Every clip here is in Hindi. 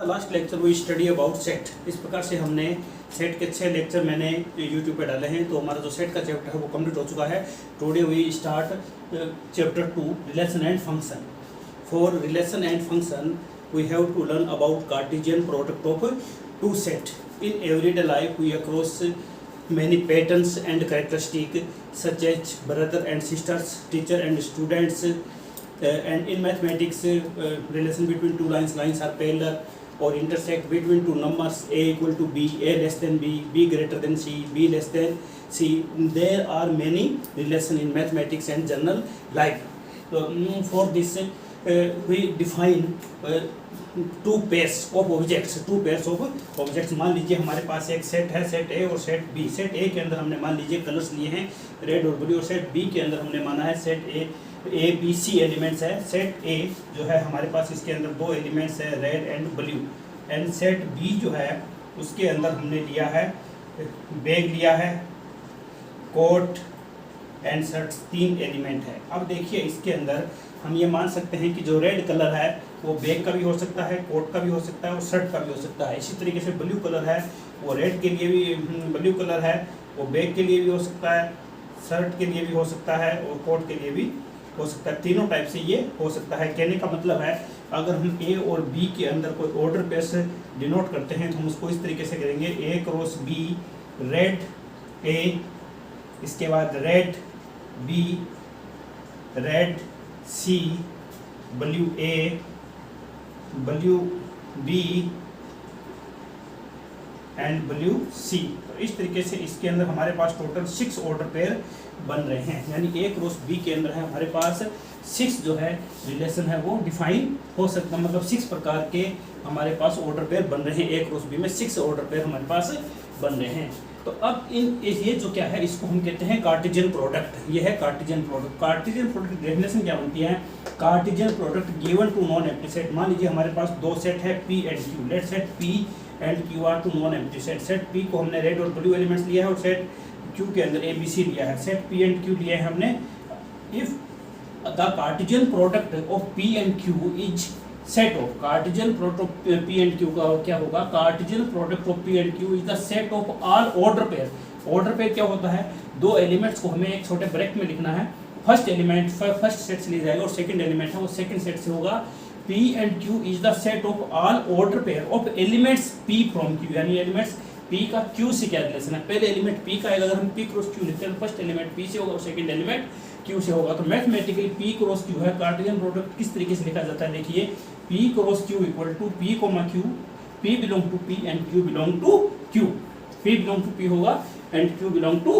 Last lecture we study about set. इस प्रकार से हमने सेट के 6 लेक्चर मैंने यूट्यूब पे डाले हैं, तो हमारा जो सेट का चैप्टर है वो कंप्लीट हो चुका है। Today we start chapter 2 relation and function. For relation and function we have to learn about cartesian product of two set. In everyday life we across many patterns and characteristics such as brother and sisters, teacher and students, and in mathematics relation between two lines are parallel or intersect between two numbers a equal to b, a less than b, b greater than c, b less than c. There are many relation in mathematics and general life. For this we define two pairs of objects. मान लीजिए हमारे पास एक सेट है, सेट ए और सेट बी। सेट ए के अंदर हमने मान लीजिए कलर्स लिए हैं रेड और ब्लू, और सेट बी के अंदर हमने माना है set a b c elements है। सेट ए जो है हमारे पास इसके अंदर 2 एलिमेंट्स है red and blue, and set b जो है उसके अंदर हमने लिया है बैग लिया है, कोट एंड शर्ट, 3 एलिमेंट है। अब देखिए इसके अंदर हम ये मान सकते हैं कि जो रेड कलर है वो बैग का भी हो सकता है, कोट का भी हो सकता है और शर्ट का भी हो सकता है। इसी तरीके से ब्लू कलर है वो रेड के लिए भी, ब्लू कलर है वो बैग के लिए भी हो सकता है, शर्ट के लिए भी हो सकता है और कोट के लिए भी हो सकता है। तीनों टाइप से ये हो सकता है। कहने का मतलब है अगर हम ए और बी के अंदर कोई ऑर्डर पेयर से डिनोट करते हैं तो हम उसको इस तरीके से करेंगे A cross B, red A, इसके बाद red B, red C, blue A, blue B and blue C. तो इस तरीके से इसके अंदर हमारे पास टोटल 6 ऑर्डर पेयर बन रहे हैं, यानी ए क्रॉस बी के अंदर है हमारे पास 6 जो है रिलेशन है वो डिफाइन हो सकता है। मतलब 6 प्रकार के हमारे पास ऑर्डर पेयर बन रहे हैं। ए क्रॉस बी में 6 ऑर्डर पेयर हमारे पास बन रहे हैं। तो अब ये जो क्या है इसको हम कहते हैं कार्टेशियन प्रोडक्ट। ये है cartesian product. Cartesian product definition क्या बनती है? Cartesian product given two non empty set. मान लीजिए हमारे पास 2 सेट है P and Q। Let set P and Q are two non empty set. Set P को हमने रेड और ब्लू एलिमेंट्स लिया है और सेट Q के अंदर ABC लिया है। सेट P एंड Q लिया है हमने। If the Cartesian product of P and Q is set of Cartesian product of P and Q का क्या होगा? Cartesian product of P and Q is the set of all order pair. Order pair क्या होता है? 2 एलिमेंट्स को हमें एक छोटे ब्रैकेट में लिखना है। फर्स्ट एलिमेंट फर्स्ट सेट से लिया जाएगा और सेकंड एलिमेंट है वो सेकंड सेट से होगा। P and Q is the set of all order pair of elements P from Q, यानी एलिमेंट्स P का Q से क्या रिलेशन है? पहले एलिमेंट P का आएगा, अगर हम P क्रॉस Q लिखते हैं तो फर्स्ट एलिमेंट P से होगा और सेकंड एलिमेंट Q से होगा। तो मैथमेटिकली P क्रॉस Q है। कार्टेशियन प्रोडक्ट किस तरीके से लिखा जाता है? देखिए P cross Q equal to P comma Q, P belong to P and Q belong to Q। P belong to P होगा and Q belong to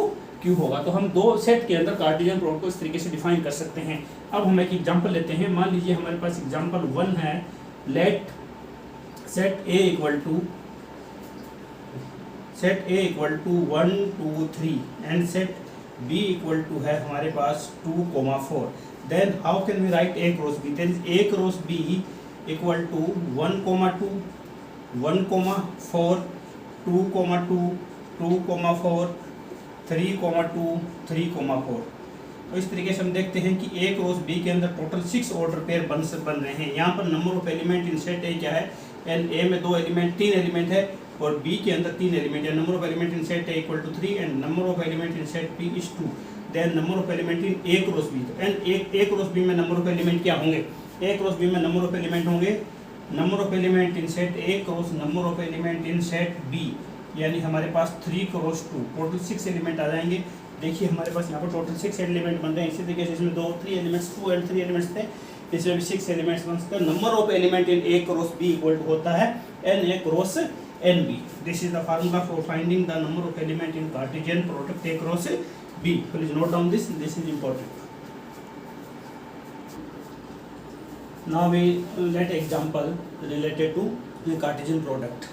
Q होगा। तो हम 2 सेट के अंदर कार्टेशियन प्रोडक्ट को इस तरीके से डिफाइन कर सकते हैं। अब हम एक एग्जांपल लेते हैं। मान लीजिए हमारे पास एग्जांपल 1 है। Let set A equal to 1 2 3 and set B equal to है हमारे पास 2,4। Then how can we write A cross B? Then A cross B equal to 1,2 1,4 2,2 2,4 3,2 3,4। तो इस तरीके से हम देखते हैं कि A क्रॉस B के अंदर टोटल 6 ऑर्डर पेयर बन रहे हैं। यहाँ पर number of element in set A क्या है? A में 2 एलिमेंट 3 एलिमेंट है और B के अंदर 3 एलिमेंट है। Number of element in set A equal to 3 and number of element in set B is 2। Then number of element in A cross B, and A cross B में नंबर ऑफ एलिमेंट क्या होंगे? A क्रॉस B में नंबर ऑफ एलिमेंट होंगे number of element in set A cross number of element in set B, यानी हमारे पास 3 क्रॉस 2, टोटल 6 एलिमेंट आ जाएंगे। देखिए हमारे पास यहाँ पर टोटल 6 एलिमेंट बन रहे हैं। इसी तरीके से इसमें 3 एलिमेंट्स 2 एंड 3 एलिमेंट्स थे, इसमें भी 6 एलिमेंट्स बन सकते हैं। Number of element in A cross B equal to होता है NA cross NB। This is the formula for finding the number of element in cartesian product A cross B। Please note down this is important. Now we let example related to the Cartesian product.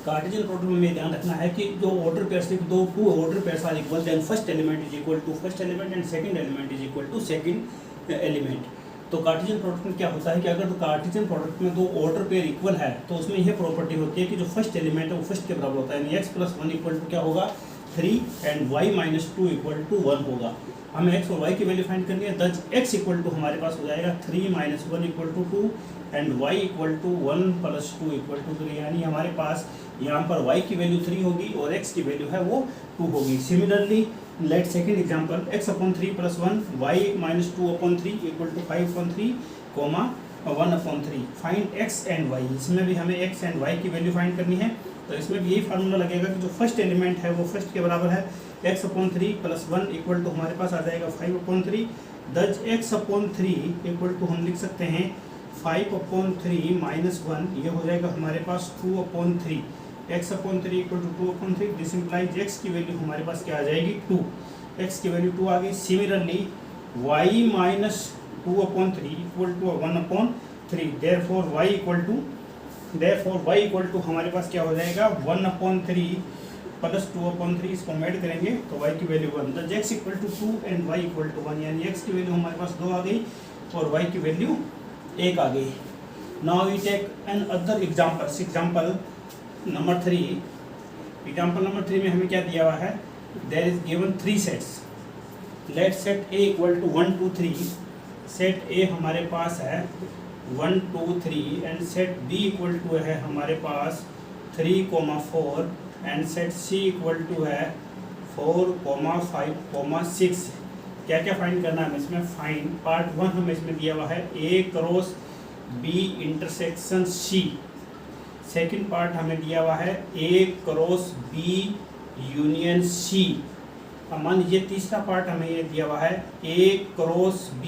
Cartesian product में ध्यान रखना है कि जो ऑर्डर पेयर्स थे, 2 order pairs are equal, then first element is equal to first element and second element is equal to second element. तो कार्टेशियन प्रोडक्ट में क्या होता है कि अगर तो कार्टेशियन प्रोडक्ट में 2 ऑर्डर पेयर इक्वल है तो उसमें यह प्रॉपर्टी होती है कि जो फर्स्ट एलिमेंट है वो फर्स्ट के बराबर होता है, यानी x + 1 इक्वल टू क्या होगा? 3 and y minus 2 equal to 1 होगा। हमें x और y की वैल्यू फाइंड करनी है। दस x इक्वल टू हमारे पास हो जाएगा 3 minus 1 equal to 2 and y equal to 1 plus 2 equal to 3, यानी हमारे पास यहाँ पर y की वैल्यू 3 होगी और x की वैल्यू है वो 2 होगी। Similarly let second example x upon 3 plus 1 y minus 2 upon 3 equal to 5 upon 3 comma 1 upon 3। Find x and y, इसमें भी हमें x एंड y की वैल्यू फाइंड करनी है। तो इसमें भी यही फार्मूला लगेगा कि जो फर्स्ट एलिमेंट है वो फर्स्ट के बराबर है। x upon 3 plus 1 equal to हमारे पास आ जाएगा 5 अपॉन 3। दस x अपॉन 3 इक्वल टू हम लिख सकते हैं 5 अपॉन 3 माइनस 1, ये हो जाएगा हमारे पास 2 upon 3। x upon 3 equal to 2 upon 3, this implies x की वैल्यू हमारे पास क्या आ जाएगी 2, x की वैल्यू 2 आ गई। Similarly y minus 2 upon 3 equal to 1 upon 3, therefore y equal to हमारे पास क्या हो जाएगा 1 अपॉन 3 प्लस 2 अपॉन 3, इसको ऐड करेंगे तो y की वैल्यू 1, तो x equal to 2 and y equal to 1, यानी x की वैल्यू हमारे पास 2 आ गई और y की वैल्यू 1 आ गई। Now we take another examples. Example number 3। Example number 3 में हमें क्या दिया हुआ है, there is given 3 sets. Let set a equal to 1 2 3, set a हमारे पास है 1 2 3 and set b equal to है हमारे पास 3 4 and set c equal to है 4 5 6। क्या क्या फाइंड करना है हमें इसमें, फाइंड पार्ट 1 हमें इसमें दिया हुआ है a cross b intersection c। Second part हमें दिया हुआ है a cross b union c। अब मान लीजिए तीसरा पार्ट हमें ये दिया हुआ है a cross b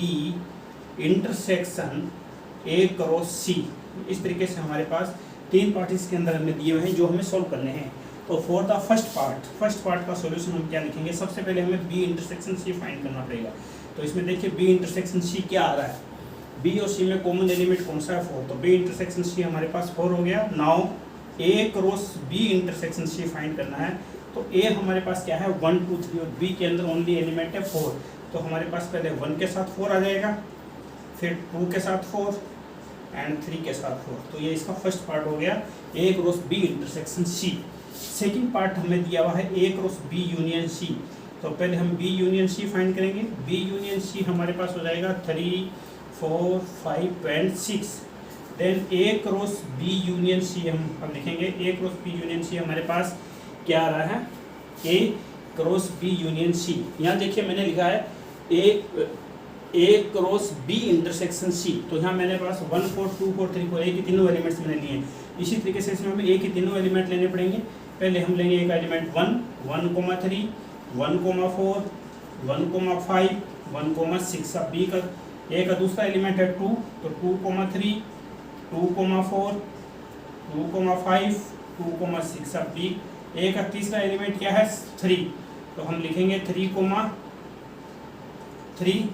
intersection a cross c। इस तरीके से हमारे पास 3 पार्ट इसके अंदर हमें दिए हुए हैं जो हमें सॉल्व करने हैं। तो फॉर द फर्स्ट पार्ट का सॉल्यूशन हम क्या लिखेंगे, सबसे पहले हमें b इंटरसेक्शन c फाइंड करना पड़ेगा। तो इसमें देखिए b इंटरसेक्शन c क्या आ रहा है, b और c में कॉमन एलिमेंट कौन सा है 4, तो b इंटरसेक्शन c हमारे पास 4 हो गया। Now a cross b intersection c find करना है, तो a हमारे पास क्या है 1 2 3 और b के अंदर ओनली एलिमेंट है 4, तो हमारे पास पहले 1 के साथ 4 आ जाएगा, फिर 2 के साथ 4 एंड 3 के साथ 4। तो ये इसका फर्स्ट पार्ट हो गया a cross b intersection c। Second part हमें दिया हुआ है a cross b union c। तो पहले हम b यूनियन c फाइंड करेंगे। b यूनियन c हमारे पास हो जाएगा 3 4 5 and 6। Then a cross b union c हम अब लिखेंगे, a cross b union c हमारे पास क्या आ रहा है a cross b union c। यहाँ देखिए मैंने लिखा है a cross b intersection c, तो यहाँ मैंने पास 1 4 2 4 3 4 a की तीनों एलिमेंट्स मैंने लिए हैं। इसी तरीके से इसमें हमें a की तीनों एलिमेंट लेने पड़ेंगे। पहले हम लेंगे एक एलिमेंट 1 1 3 1 4 1 5 1 6। अब b का a का दूसरा एलिमेंट है 2, तो 2 3 2 4 2 5 2 6। अब b a का तीसरा एलिमेंट क्या है 3, तो हम लिखेंगे 3 4 3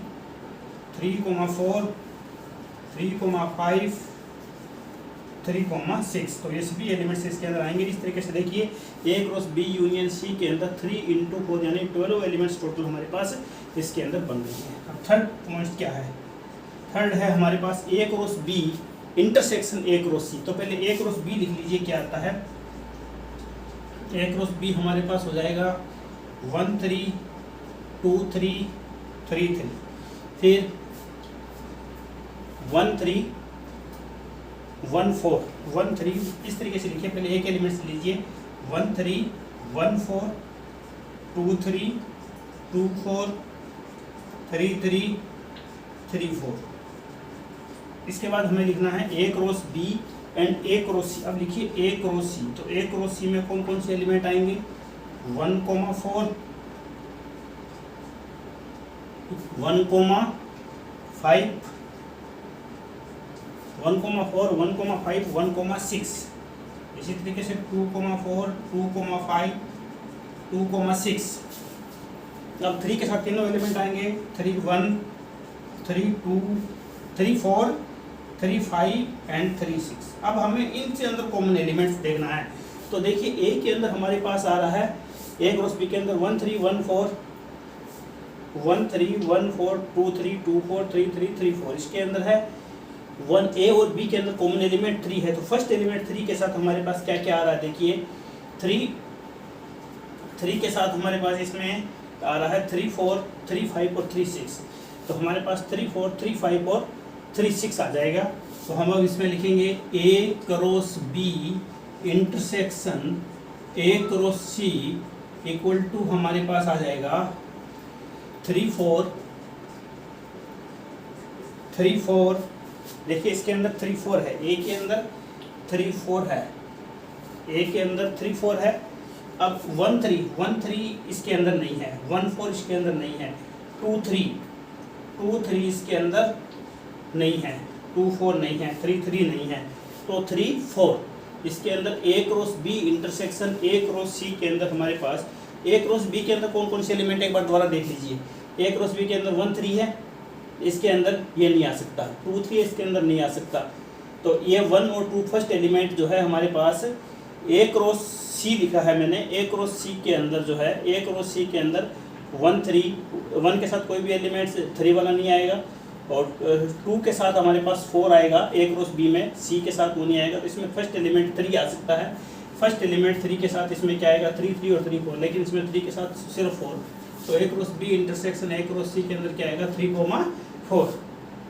5 3 6। तो ये सभी एलिमेंट्स इसके अंदर आएंगे। इस तरीके से देखिए a cross b union c के अंदर 3 × 4 यानी 12 एलिमेंट्स टोटल हमारे पास इसके अंदर बन रही हैं। अब थर्ड पॉइंट क्या है, थर्ड है हमारे पास a cross b intersection a cross c। तो पहले a क्रॉस b लिख लीजिए क्या आता है, a क्रॉस b हमारे पास हो जाएगा 1 3 2 3 3 3, फिर 1 3 1 4 1 3। इस तरीके से लिखिए, पहले एक एलिमेंट्स लीजिए 1 3 1 4 2 3 2 4 3 3 3 4। इसके बाद हमें लिखना है a cross b and a cross c। अब लिखिए a क्रॉस c, तो a क्रॉस c में कौन कौन से एलिमेंट आएंगे 1 4 1 5 1 4 1 5 1 6। इसी तरीके से 2 4 2 5 2 6। अब 3 के साथ तीनों एलिमेंट आएंगे 3 1 3 2 3 4 3 5 एंड 3 6। अब हमें इनसे अंदर कॉमन एलिमेंट्स देखना है। तो देखिए a के अंदर हमारे पास आ रहा है a क्रॉस b के अंदर 1 3 1 4 1 3 1 4 2 3 2 4 3 3 3 4। इसके अंदर है 1 a और b के अंदर कॉमन एलिमेंट 3 है। तो फर्स्ट एलिमेंट 3 के साथ हमारे पास क्या क्या आ रहा है, देखिए 3 3 के साथ हमारे पास इसमें आ रहा है 3 4 3 5 और 3 6, तो हमारे पास 3 4 3 5 और 3 6 आ जाएगा। तो हम अब इसमें लिखेंगे A cross B intersection A cross C equal to हमारे पास आ जाएगा 3 4 3 4। देखिए इसके अंदर 3 4 है, A के अंदर 3 4 है, A के अंदर 3 4 है। अब 1 3 इसके अंदर नहीं है, 1 4 इसके अंदर नहीं है, 2 3 इसके अंदर नहीं है, 2 4 नहीं है, 3 3 नहीं है, तो 3 4 इसके अंदर A cross B intersection A cross C के अंदर हमारे पास A क्रॉस B के अंदर कौन कौन से एलिमेंट एक बार दोबारा देख लीजिए। A क्रॉस B के अंदर 1 3 है, इसके अंदर ये नहीं आ सकता, 2 3 इसके अंदर नहीं आ सकता, तो ये 1 और 2 फर्स्ट एलिमेंट जो है हमारे पास A क्रॉस C लिखा है मैंने, A क्रॉस C के अंदर जो है A क्रॉस C के अंदर 1 3 1 के साथ कोई भी एलिमेंट 3 वाला नहीं आएगा, और 2 के साथ हमारे पास 4 आएगा A क्रॉस B में, C के साथ वो नहीं आएगा, तो इसमें फर्स्ट एलिमेंट 3 आ सकता है। फर्स्ट एलिमेंट 3 के साथ इसमें क्या आएगा 3 3 और 3 4, लेकिन इसमें 3 के साथ सिर्फ 4, तो A cross B intersection A cross C के अंदर क्या आएगा 3 4।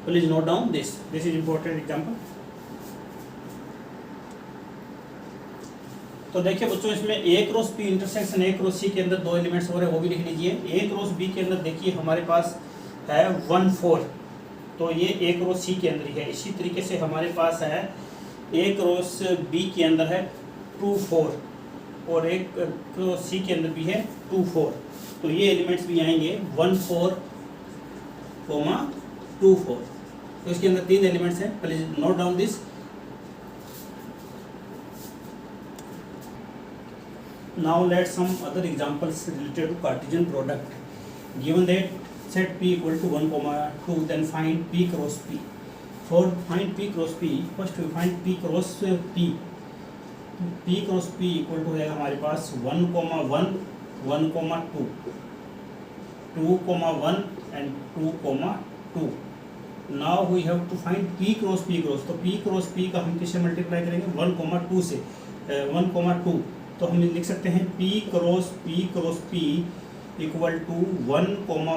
Please note down this is important example. तो देखिए बच्चों इसमें A cross B intersection A cross C के अंदर 2 एलिमेंट्स हो रहे हैं, वो भी लिख लीजिए। A क्रॉस B के अंदर देखिए हमारे पास है 1 4, तो ये A क्रॉस C के अंदर ही है। इसी तरीके से हमारे पास है A क्रॉस B के अंदर है 2 4, और A क्रॉस C के अंदर भी है 2 4, तो ये एलिमेंट्स भी आएंगे 1 4 2 4, तो इसके अंदर 3 एलिमेंट्स हैं। Please note down this. Now let some other examples related to Cartesian product. Given that set P equal to 1, 2, then find P cross P. For find P cross P, first we find P cross P. P cross P equal to है हमारे पास 1, 1, 1, 2, 2, 1 and 2, 2. Now we have to find P cross P cross. तो P cross P का हम किससे मल्टीप्लाई करेंगे 1, 2 से, 1, 2, तो हम लिख सकते हैं P cross P equal to 1, 1,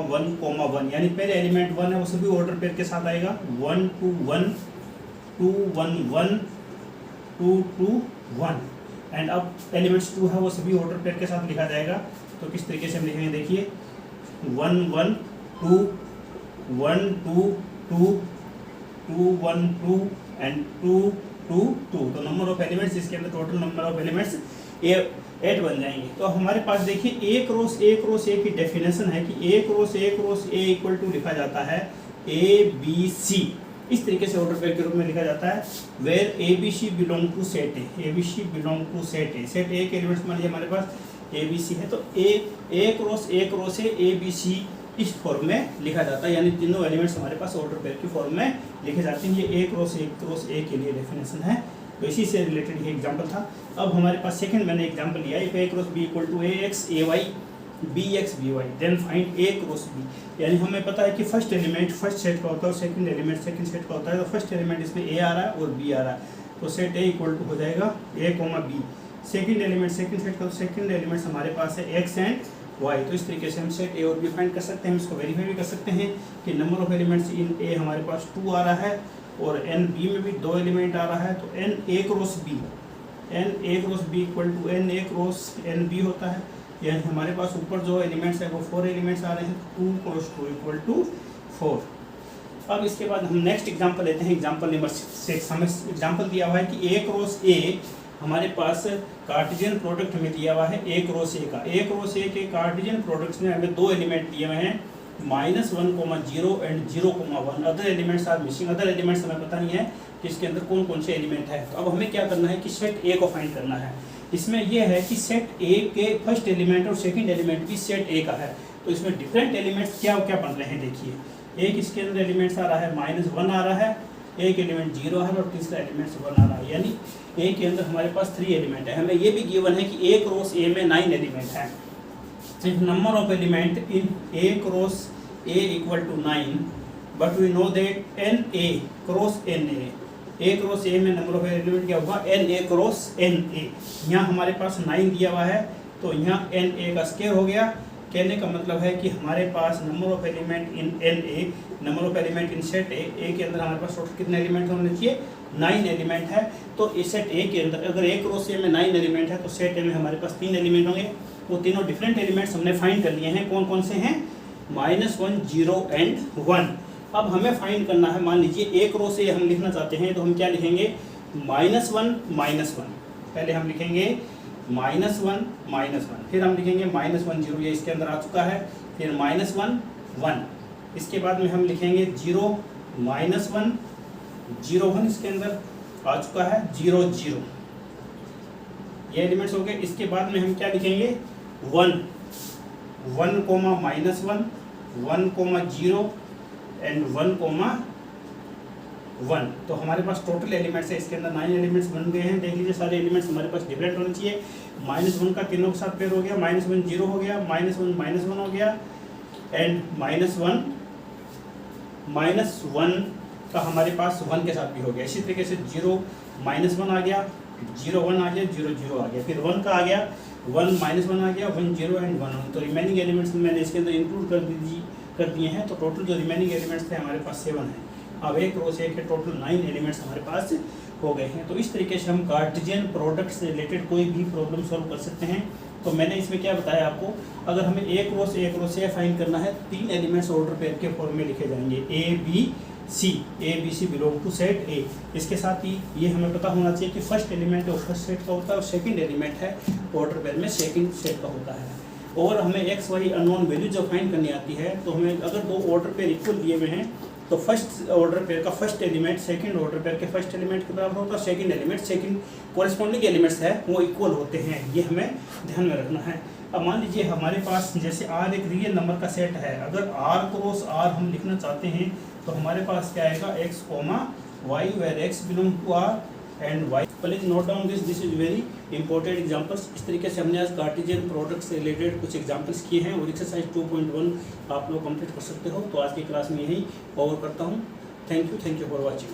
1, यानी पहले एलिमेंट 1 है वो सभी ऑर्डर पेयर के साथ आएगा, 1 2 1 2 1 1 2 2 1, एंड अब एलिमेंट्स 2 है वो सभी ऑर्डर पेयर के साथ लिखा जाएगा। तो किस तरीके से हम लिखेंगे देखिए 1 1 2 1 2 2 2 1 2 एंड 2 2 2, तो नंबर ऑफ एलिमेंट्स इसके अंदर टोटल नंबर ऑफ एलिमेंट्स 8 बन जाएंगे। तो हमारे पास देखिए A क्रॉस A की डेफिनेशन है कि A cross A equal to लिखा जाता है ABC, इस तरीके से ऑर्डर पेयर के रूप में लिखा जाता है, where ABC belong to set A, ABC belong to set A, set A के एलिमेंट्स मान लीजिए हमारे पास ABC है, तो A क्रॉस A ABC इस फॉर्म में लिखा जाता है, यानी तीनों एलिमेंट्स हमारे पास ऑर्डर पेयर की फॉर्म में लिखे जाते हैं। ये A क्रॉस A के लिए डेफिनेशन है, तो इसी से रिलेटेड ये एग्जांपल था। अब हमारे पास सेकंड मैंने एग्जांपल लिया, if A cross B equal to AX AY BX BY, then find A cross B, यानी हमें पता है कि फर्स्ट एलिमेंट फर्स्ट सेट का होता है और सेकंड एलिमेंट सेकंड सेट का होता है, तो फर्स्ट एलिमेंट इसमें A आ रहा है और B आ रहा है, तो सेट A इक्वल टू हो जाएगा A, B, second element second set का, सेकंड एलिमेंट्स हमारे पास है X एंड Y, तो इस तरीके से हम सेट A और B फाइंड कर सकते हैं। हम इसको वेरीफाई भी कर सकते हैं कि number of elements in A हमारे पास 2 आ रहा है और N B में भी 2 एलिमेंट आ रहा है, तो N A cross B equal to N A cross N B होता है, यानी हमारे पास ऊपर जो एलिमेंट्स है वो 4 एलिमेंट्स आ रहे हैं, 2 क्रॉस 2 इक्वल टू 4। अब इसके बाद हम नेक्स्ट एग्जांपल लेते हैं, एग्जांपल नंबर 6। हमें एग्जांपल दिया हुआ है कि A क्रॉस A हमारे पास कार्टेशियन प्रोडक्ट में दिया हुआ है A क्रॉस A का। A क्रॉस A के कार्टेशियन प्रोडक्ट्स में हमें 2 एलिमेंट दिए हुए हैं, -1, 0 and 0, 1। Other elements are missing, other elements हमें पता नहीं है कि इसके अंदर कौन कौन से एलिमेंट है। तो अब हमें क्या करना है कि सेट A को फाइंड करना है। इसमें यह है कि सेट A के फर्स्ट एलिमेंट और सेकंड एलिमेंट भी सेट A का है, तो इसमें डिफरेंट एलिमेंट्स क्या क्या बन रहे हैं देखिए। एक इसके अंदर एलिमेंट्स आ रहा है -1 आ रहा है, एक एलिमेंट 0 है और तीसरा एलिमेंट 1 आ रहा है, यानी A के अंदर हमारे पास 3 एलिमेंट है। हमें ये भी गिवन है कि A क्रॉस A में 9 एलिमेंट हैं। If number of element in A cross A equal to 9, but we know that NA cross NA, A cross A में नंबर ऑफ एलिमेंट क्या होगा NA क्रॉस NA। यहाँ हमारे पास 9 दिया हुआ है, तो तो यहाँ एन ए का स्क्वायर हो गया। कहने का मतलब है कि हमारे पास number of element in n A, number of element in set A के अंदर हमारे पास टोटल कितने एलिमेंट होने चाहिए? 9 एलिमेंट है। तो इस सेट ए के अंदर अगर एक रो से में 9 एलिमेंट है तो सेट ए में हमारे पास 3 एलिमेंट होंगे। वो तीनों डिफरेंट एलिमेंट्स हमने फाइंड कर लिए हैं। कौन कौन से हैं? -1, 0 एंड 1। अब हमें फाइंड करना है, मान लीजिए एक रो से हम लिखना चाहते हैं तो हम क्या लिखेंगे? -1 -1। पहले हम लिखेंगे -1 फिर हम लिखेंगे -1 0, ये इसके अंदर आ चुका है। फिर -1 1, इसके बाद में हम लिखेंगे 0 -1 0 1, इसके अंदर आ चुका है 0 0, ये एलिमेंट्स हो गए। इसके बाद में हम क्या लिखेंगे? 1 1 कोमा -1 1 कोमा 0 एंड 1 कोमा 1। तो हमारे पास टोटल एलिमेंट्स है, इसके अंदर 9 एलिमेंट्स बन गए हैं। देख लीजिए सारे एलिमेंट्स हमारे पास डिफरेंट होने चाहिए। -1 का तीनों के साथ पेयर हो गया, -1 0 हो गया, -1 हो गया एंड -1 का हमारे पास 1 के साथ भी हो गया। इसी तरीके से 0 -1 आ गया, 0 1 आ गया, 0 0 आ गया, फिर 1 का आ गया, 1 -1 आ गया, 1 0 एंड 1 1। तो रिमेनिंग एलिमेंट्स मैंने इसके अंदर इंक्लूड कर दिए हैं। तो टोटल जो रिमेनिंग एलिमेंट्स थे हमारे पास 7 हैं। अब एक रो से एक टोटल 9 एलिमेंट्स हमारे पास हो गए हैं। तो इस तरीके से हम कार्टेशियन प्रोडक्ट से रिलेटेड कोई भी प्रॉब्लम सॉल्व कर सकते हैं। तो मैंने इसमें क्या बताया आपको, अगर हमें एक रो से फाइंड करना है, 3 एलिमेंट्स ऑर्डर पेयर के फॉर्म में लिखे जाएंगे, a b c belong to set a. इसके साथ ही ये हमें पता होना चाहिए कि फर्स्ट एलिमेंट है फर्स्ट सेट का होता है और सेकंड एलिमेंट है ऑर्डर पेयर में सेकंड सेट का होता है। और हमें एक्स वाई अननोन वैल्यू जब फाइंड करनी आती है तो हमें अगर 2 ऑर्डर पेयर इक्वल दिए हुए हैं तो फर्स्ट ऑर्डर पेयर का first element second order pair के फर्स्ट एलिमेंट के बराबर होता है, सेकंड एलिमेंट सेकंड कोरिस्पोंडिंग एलिमेंट्स है वो इक्वल होते हैं। ये हमें ध्यान में रखना है। अब मान लीजिए हमारे पास जैसे R एक रियल नंबर का सेट है, अगर R क्रॉस R हम लिखना चाहते हैं तो हमारे पास क्या आएगा? x, y, where x belong to R and y। Please note down this is very important examples. इस तरीके से हमने आज कार्टेशियन प्रोडक्ट से रिलेटेड कुछ एग्जांपल्स किए हैं और एक्सरसाइज 2.1 आप लोग कंप्लीट कर सकते हो। तो आज की क्लास में यही ओवर करता हूँ। Thank you for watching.